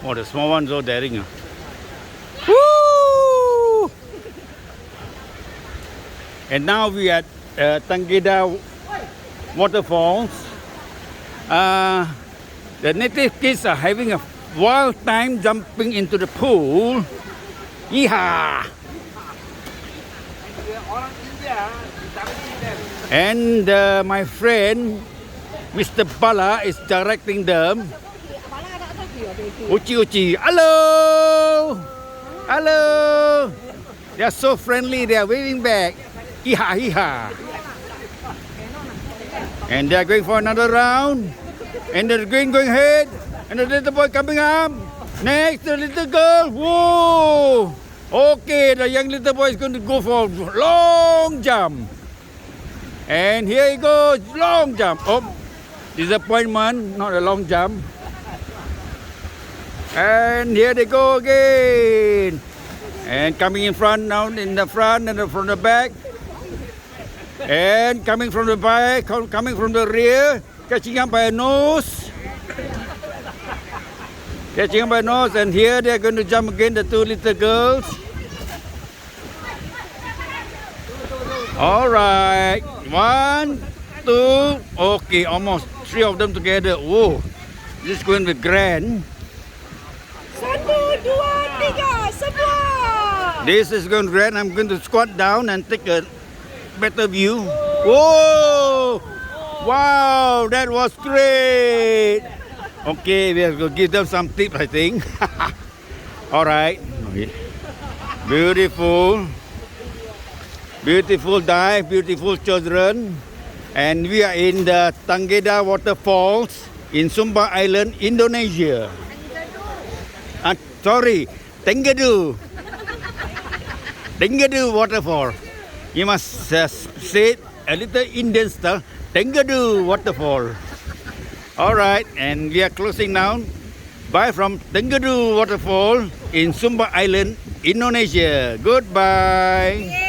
Oh, the small one's so daring. Woo! And now we are at Tanggedu Waterfalls. The native kids are having a wild time jumping into the pool. Yeehaw! And my friend, Mr. Bala, is directing them. Uchi Uchi, hello! Hello! They are so friendly, they are waving back. Hiha, hiha. And they are going for another round. And they're going ahead. And the little boy coming up. Next, the little girl. Whoa! Okay, the young little boy is going to go for a long jump. And here he goes, long jump. Oh, disappointment, not a long jump. And here they go again. And coming in front now, in the front and from the back. And coming from the back, coming from the rear, catching up by a nose. Catching up by a nose, and here they're going to jump again, the two little girls. All right, 1, 2, okay, almost 3 of them together. Whoa, this is going to be grand. 1, 2, 3, semua. This is going to be grand. I'm going to squat down and take a better view. Whoa! Wow, that was great. Okay, we have to give them some tips, I think. All right. Beautiful. Beautiful dive, beautiful children. And we are in the Tanggedu Waterfalls in Sumba Island, Indonesia. Sorry, Tanggedu. Tanggedu Waterfall. You must say it a little Indian style. Tanggedu Waterfall. All right, and we are closing now. Bye from Tanggedu Waterfall in Sumba Island, Indonesia. Goodbye.